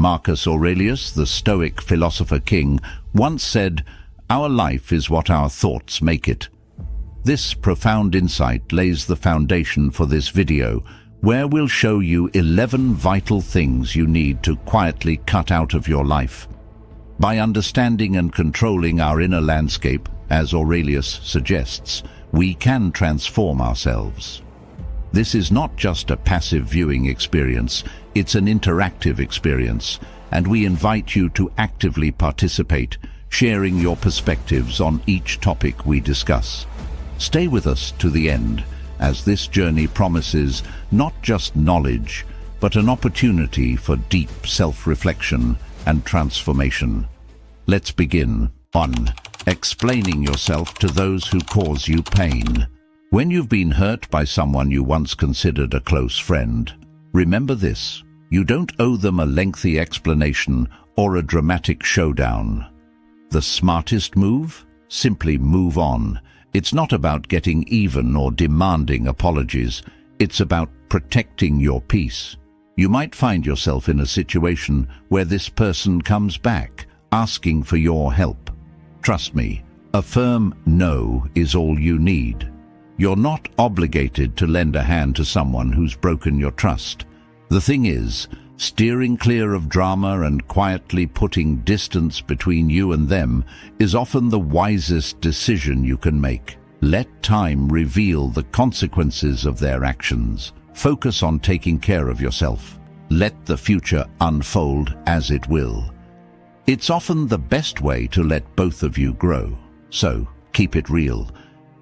Marcus Aurelius, the Stoic philosopher king, once said, "Our life is what our thoughts make it." This profound insight lays the foundation for this video, where we'll show you 11 vital things you need to quietly cut out of your life. By understanding and controlling our inner landscape, as Aurelius suggests, we can transform ourselves. This is not just a passive viewing experience, it's an interactive experience, and we invite you to actively participate, sharing your perspectives on each topic we discuss. Stay with us to the end, as this journey promises not just knowledge, but an opportunity for deep self-reflection and transformation. Let's begin. 1. Explaining yourself to those who cause you pain. When you've been hurt by someone you once considered a close friend, remember this: you don't owe them a lengthy explanation or a dramatic showdown. The smartest move? Simply move on. It's not about getting even or demanding apologies. It's about protecting your peace. You might find yourself in a situation where this person comes back, asking for your help. Trust me, a firm no is all you need. You're not obligated to lend a hand to someone who's broken your trust. The thing is, steering clear of drama and quietly putting distance between you and them is often the wisest decision you can make. Let time reveal the consequences of their actions. Focus on taking care of yourself. Let the future unfold as it will. It's often the best way to let both of you grow. So, keep it real.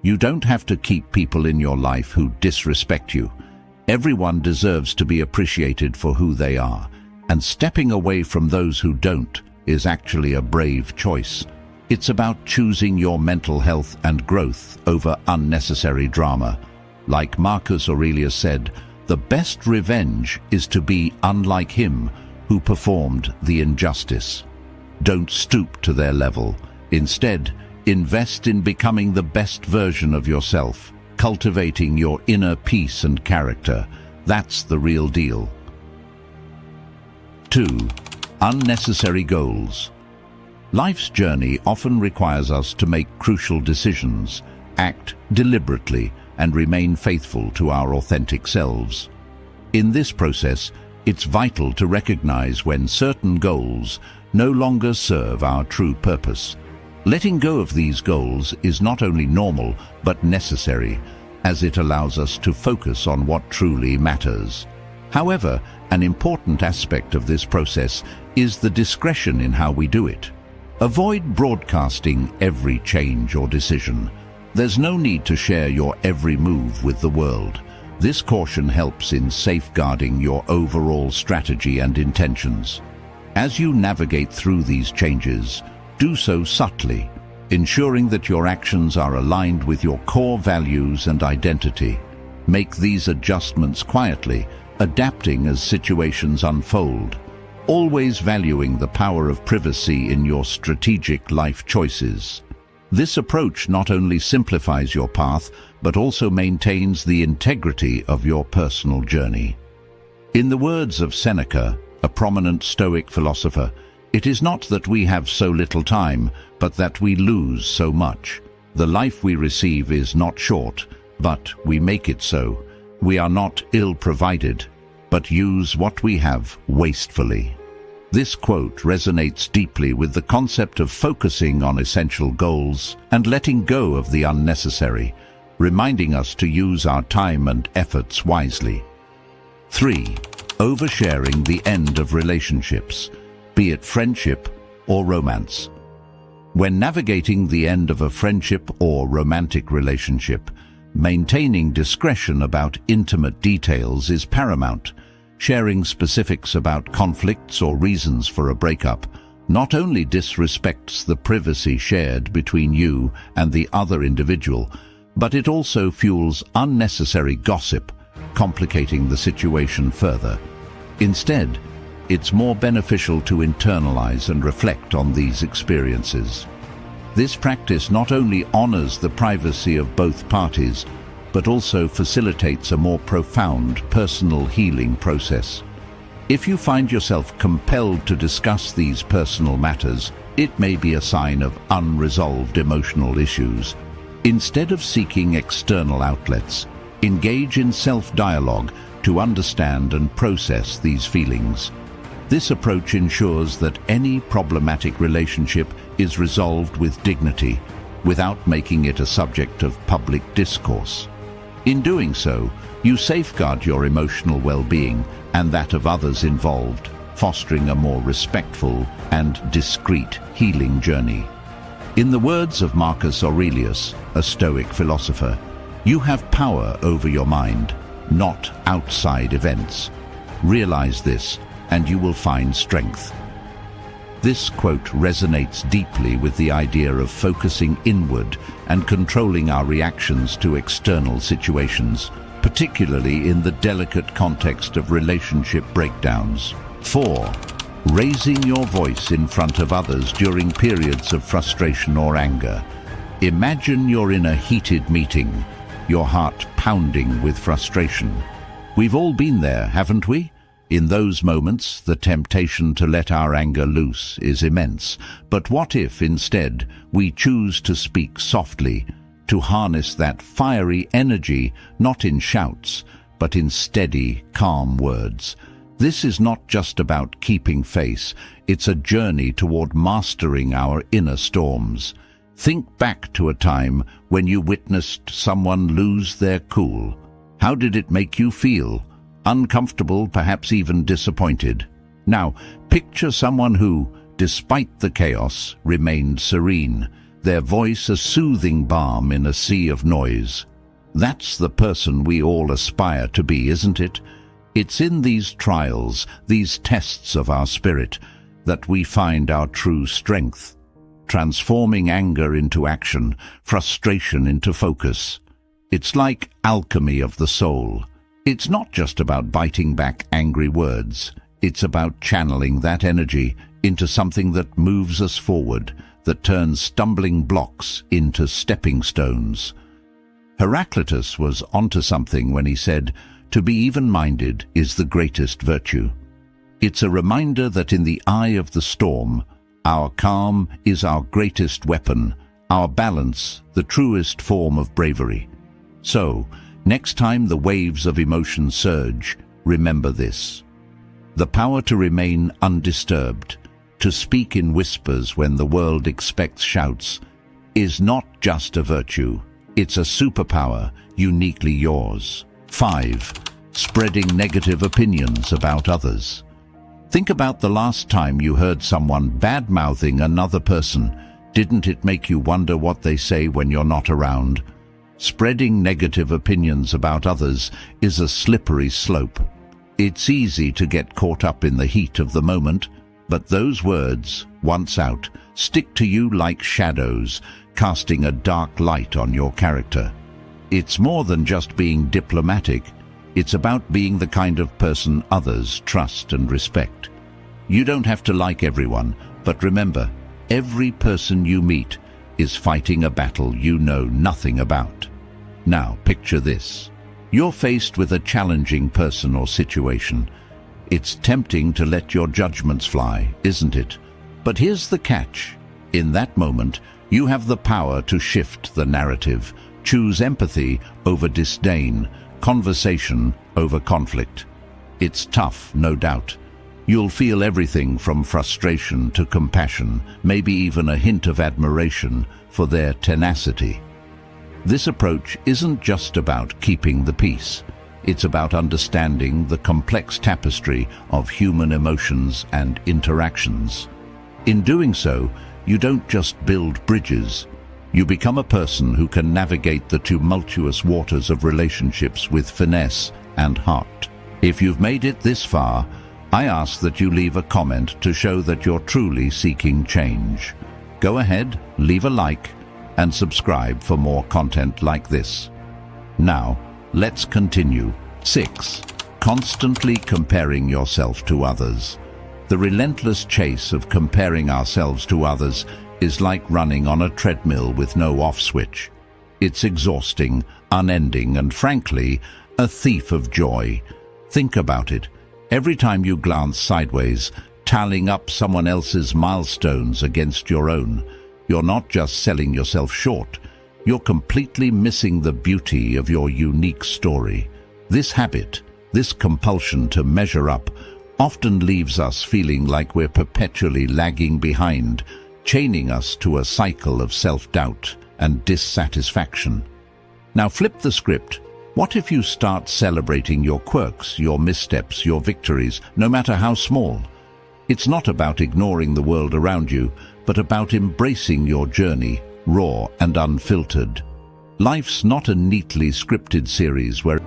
You don't have to keep people in your life who disrespect you. Everyone deserves to be appreciated for who they are, and stepping away from those who don't is actually a brave choice. It's about choosing your mental health and growth over unnecessary drama. Like Marcus Aurelius said, the best revenge is to be unlike him who performed the injustice. Don't stoop to their level. Instead, invest in becoming the best version of yourself, cultivating your inner peace and character. That's the real deal. 2. Unnecessary goals. Life's journey often requires us to make crucial decisions, act deliberately, and remain faithful to our authentic selves. In this process, it's vital to recognize when certain goals no longer serve our true purpose. Letting go of these goals is not only normal, but necessary, as it allows us to focus on what truly matters. However, an important aspect of this process is the discretion in how we do it. Avoid broadcasting every change or decision. There's no need to share your every move with the world. This caution helps in safeguarding your overall strategy and intentions. As you navigate through these changes, do so subtly, ensuring that your actions are aligned with your core values and identity. Make these adjustments quietly, adapting as situations unfold, always valuing the power of privacy in your strategic life choices. This approach not only simplifies your path, but also maintains the integrity of your personal journey. In the words of Seneca, a prominent Stoic philosopher, it is not that we have so little time, but that we lose so much. The life we receive is not short, but we make it so. We are not ill-provided, but use what we have wastefully. This quote resonates deeply with the concept of focusing on essential goals and letting go of the unnecessary, reminding us to use our time and efforts wisely. 3. Oversharing the end of relationships, be it friendship or romance. When navigating the end of a friendship or romantic relationship, maintaining discretion about intimate details is paramount. Sharing specifics about conflicts or reasons for a breakup not only disrespects the privacy shared between you and the other individual, but it also fuels unnecessary gossip, complicating the situation further. Instead, it's more beneficial to internalize and reflect on these experiences. This practice not only honors the privacy of both parties, but also facilitates a more profound personal healing process. If you find yourself compelled to discuss these personal matters, it may be a sign of unresolved emotional issues. Instead of seeking external outlets, engage in self-dialogue to understand and process these feelings. This approach ensures that any problematic relationship is resolved with dignity, without making it a subject of public discourse. In doing so, you safeguard your emotional well-being and that of others involved, fostering a more respectful and discreet healing journey. In the words of Marcus Aurelius, a Stoic philosopher, you have power over your mind, not outside events. Realize this, and you will find strength. This quote resonates deeply with the idea of focusing inward and controlling our reactions to external situations, particularly in the delicate context of relationship breakdowns. 4. Raising your voice in front of others during periods of frustration or anger. Imagine you're in a heated meeting, your heart pounding with frustration. We've all been there, haven't we? In those moments, the temptation to let our anger loose is immense. But what if, instead, we choose to speak softly, to harness that fiery energy, not in shouts, but in steady, calm words? This is not just about keeping face, it's a journey toward mastering our inner storms. Think back to a time when you witnessed someone lose their cool. How did it make you feel? Uncomfortable, perhaps even disappointed. Now, picture someone who, despite the chaos, remained serene, their voice a soothing balm in a sea of noise. That's the person we all aspire to be, isn't it? It's in these trials, these tests of our spirit, that we find our true strength, transforming anger into action, frustration into focus. It's like alchemy of the soul. It's not just about biting back angry words. It's about channeling that energy into something that moves us forward, that turns stumbling blocks into stepping stones. Heraclitus was onto something when he said, "To be even-minded is the greatest virtue." It's a reminder that in the eye of the storm, our calm is our greatest weapon, our balance the truest form of bravery. So, next time the waves of emotion surge, remember this: the power to remain undisturbed, to speak in whispers when the world expects shouts, is not just a virtue, it's a superpower uniquely yours. 5. Spreading negative opinions about others. Think about the last time you heard someone bad-mouthing another person. Didn't it make you wonder what they say when you're not around? Spreading negative opinions about others is a slippery slope. It's easy to get caught up in the heat of the moment, but those words, once out, stick to you like shadows, casting a dark light on your character. It's more than just being diplomatic. It's about being the kind of person others trust and respect. You don't have to like everyone, but remember, every person you meet is fighting a battle you know nothing about. Now, picture this. You're faced with a challenging person or situation. It's tempting to let your judgments fly, isn't it? But here's the catch. In that moment, you have the power to shift the narrative. Choose empathy over disdain, conversation over conflict. It's tough, no doubt. You'll feel everything from frustration to compassion, maybe even a hint of admiration for their tenacity. This approach isn't just about keeping the peace. It's about understanding the complex tapestry of human emotions and interactions. In doing so, you don't just build bridges. You become a person who can navigate the tumultuous waters of relationships with finesse and heart. If you've made it this far, I ask that you leave a comment to show that you're truly seeking change. Go ahead, leave a like, and subscribe for more content like this. Now, let's continue. 6. Constantly comparing yourself to others. The relentless chase of comparing ourselves to others is like running on a treadmill with no off switch. It's exhausting, unending, and frankly, a thief of joy. Think about it. Every time you glance sideways, tallying up someone else's milestones against your own, you're not just selling yourself short, you're completely missing the beauty of your unique story. This habit, this compulsion to measure up, often leaves us feeling like we're perpetually lagging behind, chaining us to a cycle of self-doubt and dissatisfaction. Now flip the script. What if you start celebrating your quirks, your missteps, your victories, no matter how small? It's not about ignoring the world around you, but about embracing your journey, raw and unfiltered. Life's not a neatly scripted series where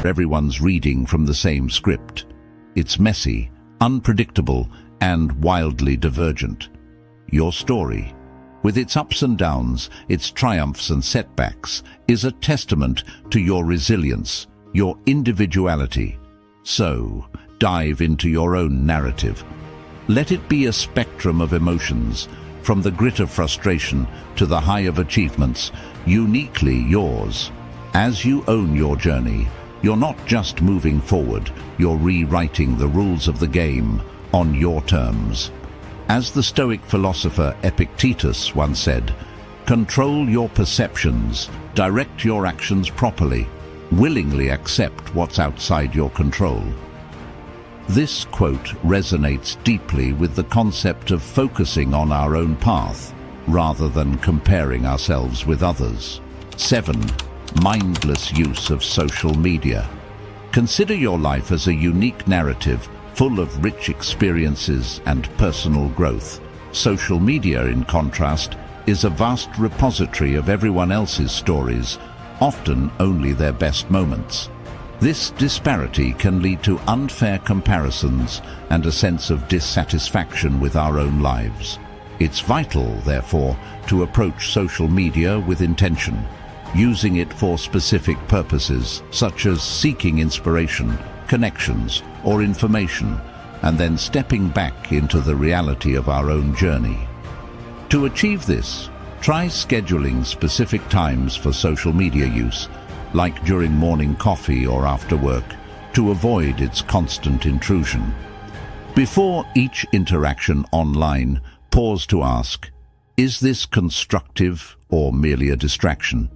everyone's reading from the same script. It's messy, unpredictable, and wildly divergent. Your story, with its ups and downs, its triumphs and setbacks, is a testament to your resilience, your individuality. So, dive into your own narrative. Let it be a spectrum of emotions, from the grit of frustration to the high of achievements, uniquely yours. As you own your journey, you're not just moving forward, you're rewriting the rules of the game on your terms. As the Stoic philosopher Epictetus once said, control your perceptions, direct your actions properly, willingly accept what's outside your control. This quote resonates deeply with the concept of focusing on our own path, rather than comparing ourselves with others. 7. Mindless use of social media. Consider your life as a unique narrative full of rich experiences and personal growth. Social media, in contrast, is a vast repository of everyone else's stories, often only their best moments. This disparity can lead to unfair comparisons and a sense of dissatisfaction with our own lives. It's vital, therefore, to approach social media with intention, using it for specific purposes, such as seeking inspiration, connections, or information, and then stepping back into the reality of our own journey. To achieve this, try scheduling specific times for social media use, like during morning coffee or after work, to avoid its constant intrusion. Before each interaction online, pause to ask, is this constructive or merely a distraction?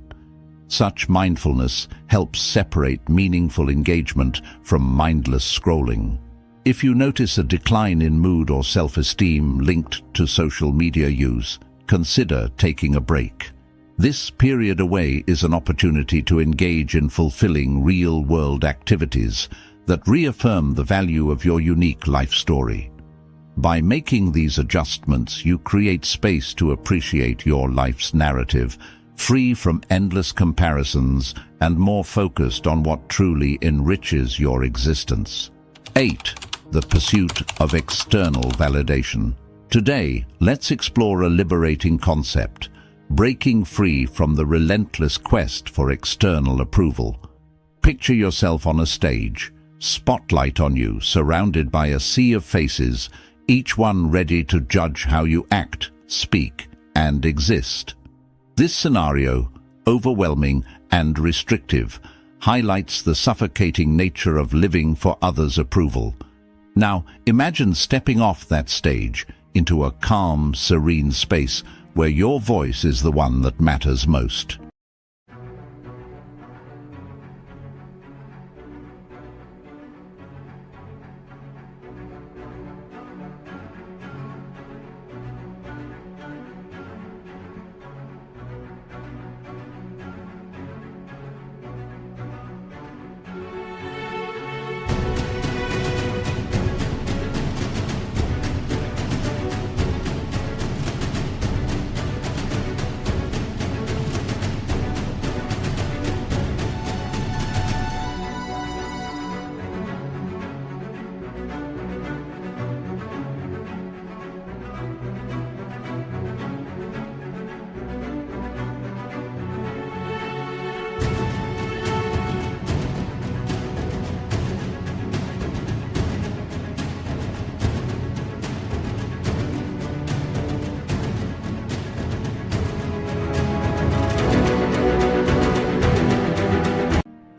Such mindfulness helps separate meaningful engagement from mindless scrolling. If you notice a decline in mood or self-esteem linked to social media use, consider taking a break. This period away is an opportunity to engage in fulfilling real-world activities that reaffirm the value of your unique life story. By making these adjustments, you create space to appreciate your life's narrative, free from endless comparisons and more focused on what truly enriches your existence. 8. The pursuit of external validation. Today, let's explore a liberating concept, breaking free from the relentless quest for external approval. Picture yourself on a stage, spotlight on you, surrounded by a sea of faces, each one ready to judge how you act, speak, and exist. This scenario, overwhelming and restrictive, highlights the suffocating nature of living for others' approval. Now, imagine stepping off that stage into a calm, serene space where your voice is the one that matters most.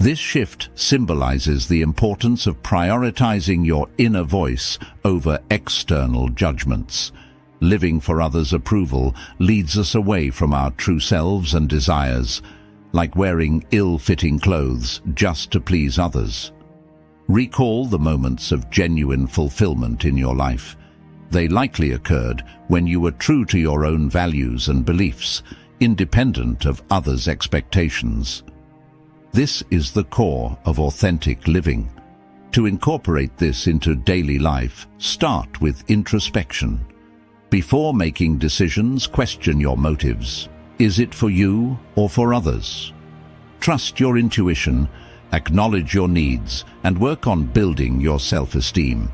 This shift symbolizes the importance of prioritizing your inner voice over external judgments. Living for others' approval leads us away from our true selves and desires, like wearing ill-fitting clothes just to please others. Recall the moments of genuine fulfillment in your life. They likely occurred when you were true to your own values and beliefs, independent of others' expectations. This is the core of authentic living. To incorporate this into daily life, start with introspection. Before making decisions, question your motives. Is it for you or for others? Trust your intuition, acknowledge your needs, and work on building your self-esteem.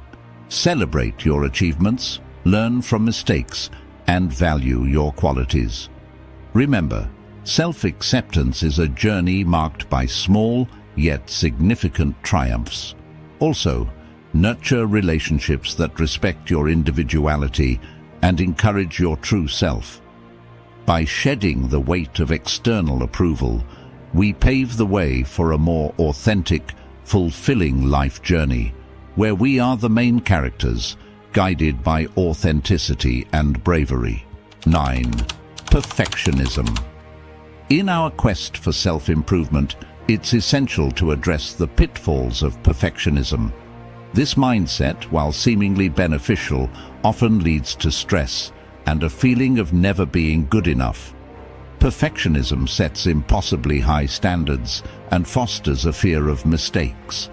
Celebrate your achievements, learn from mistakes, and value your qualities. Remember, self-acceptance is a journey marked by small yet significant triumphs. Also, nurture relationships that respect your individuality and encourage your true self. By shedding the weight of external approval, we pave the way for a more authentic, fulfilling life journey, where we are the main characters, guided by authenticity and bravery. 9. Perfectionism. In our quest for self-improvement, it's essential to address the pitfalls of perfectionism. This mindset, while seemingly beneficial, often leads to stress and a feeling of never being good enough. Perfectionism sets impossibly high standards and fosters a fear of mistakes.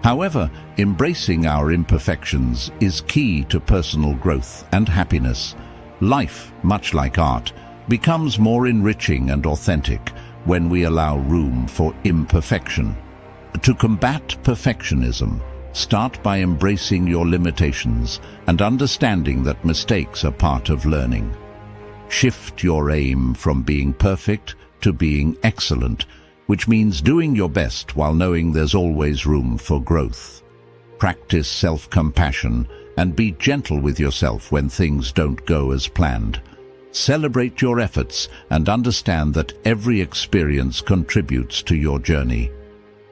However, embracing our imperfections is key to personal growth and happiness. Life, much like art, becomes more enriching and authentic when we allow room for imperfection. To combat perfectionism, start by embracing your limitations and understanding that mistakes are part of learning. Shift your aim from being perfect to being excellent, which means doing your best while knowing there's always room for growth. Practice self-compassion and be gentle with yourself when things don't go as planned. Celebrate your efforts and understand that every experience contributes to your journey.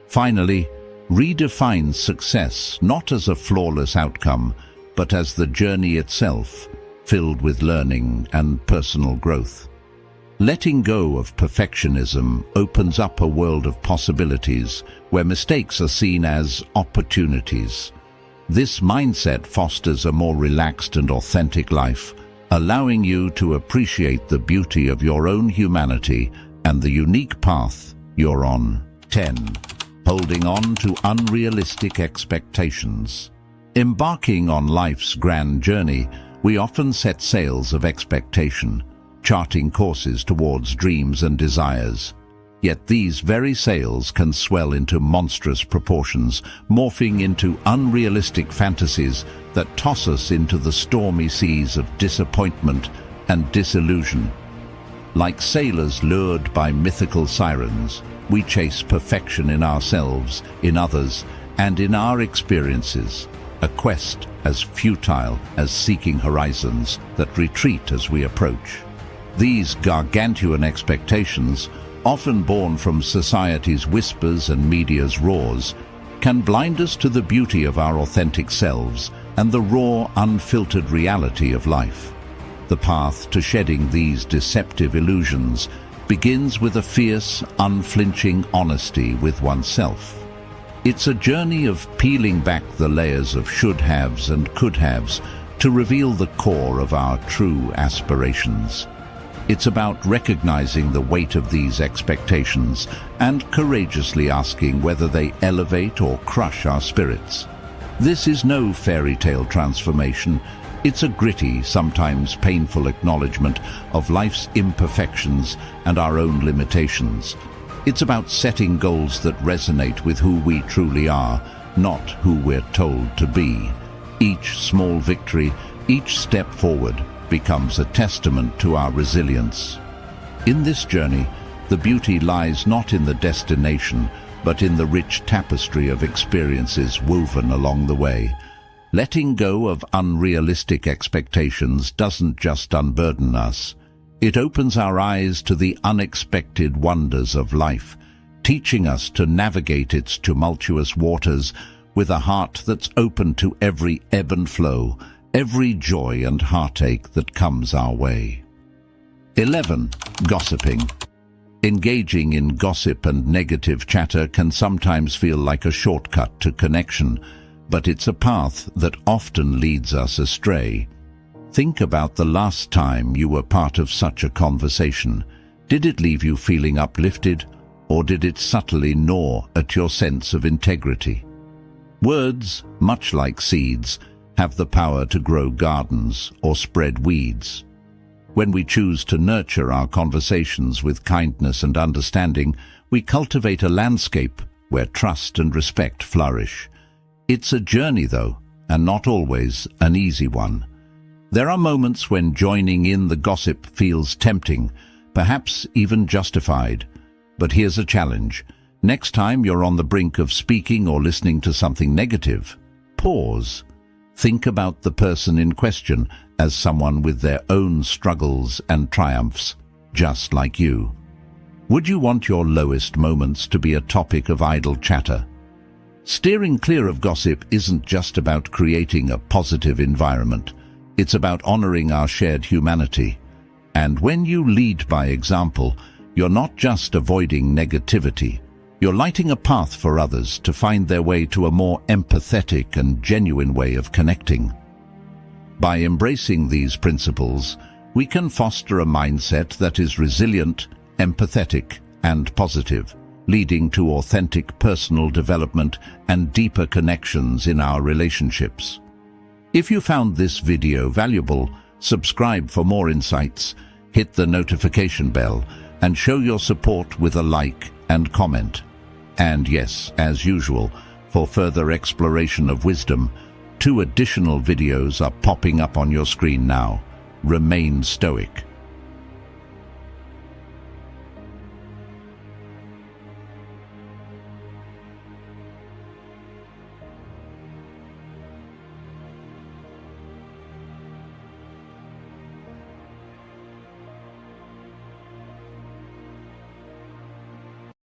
Finally, redefine success not as a flawless outcome, but as the journey itself, filled with learning and personal growth. Letting go of perfectionism opens up a world of possibilities where mistakes are seen as opportunities. This mindset fosters a more relaxed and authentic life, allowing you to appreciate the beauty of your own humanity and the unique path you're on. 10. Holding on to unrealistic expectations. Embarking on life's grand journey, we often set sails of expectation, charting courses towards dreams and desires. Yet these very sails can swell into monstrous proportions, morphing into unrealistic fantasies that toss us into the stormy seas of disappointment and disillusion. Like sailors lured by mythical sirens, we chase perfection in ourselves, in others, and in our experiences, a quest as futile as seeking horizons that retreat as we approach. These gargantuan expectations, often born from society's whispers and media's roars, can blind us to the beauty of our authentic selves and the raw, unfiltered reality of life. The path to shedding these deceptive illusions begins with a fierce, unflinching honesty with oneself. It's a journey of peeling back the layers of should-haves and could-haves to reveal the core of our true aspirations. It's about recognizing the weight of these expectations and courageously asking whether they elevate or crush our spirits. This is no fairy tale transformation. It's a gritty, sometimes painful acknowledgement of life's imperfections and our own limitations. It's about setting goals that resonate with who we truly are, not who we're told to be. Each small victory, each step forward, becomes a testament to our resilience. In this journey, the beauty lies not in the destination, but in the rich tapestry of experiences woven along the way. Letting go of unrealistic expectations doesn't just unburden us. It opens our eyes to the unexpected wonders of life, teaching us to navigate its tumultuous waters with a heart that's open to every ebb and flow, every joy and heartache that comes our way. 11. Gossiping. Engaging in gossip and negative chatter can sometimes feel like a shortcut to connection, but it's a path that often leads us astray. Think about the last time you were part of such a conversation. Did it leave you feeling uplifted, or did it subtly gnaw at your sense of integrity? Words, much like seeds, have the power to grow gardens or spread weeds. When we choose to nurture our conversations with kindness and understanding, we cultivate a landscape where trust and respect flourish. It's a journey, though, and not always an easy one. There are moments when joining in the gossip feels tempting, perhaps even justified. But here's a challenge. Next time you're on the brink of speaking or listening to something negative, pause. Think about the person in question as someone with their own struggles and triumphs, just like you. Would you want your lowest moments to be a topic of idle chatter? Steering clear of gossip isn't just about creating a positive environment. It's about honoring our shared humanity. And when you lead by example, you're not just avoiding negativity. You're lighting a path for others to find their way to a more empathetic and genuine way of connecting. By embracing these principles, we can foster a mindset that is resilient, empathetic, and positive, leading to authentic personal development and deeper connections in our relationships. If you found this video valuable, subscribe for more insights, hit the notification bell, and show your support with a like and comment. And yes, as usual, for further exploration of wisdom, 2 additional videos are popping up on your screen now. Remain stoic.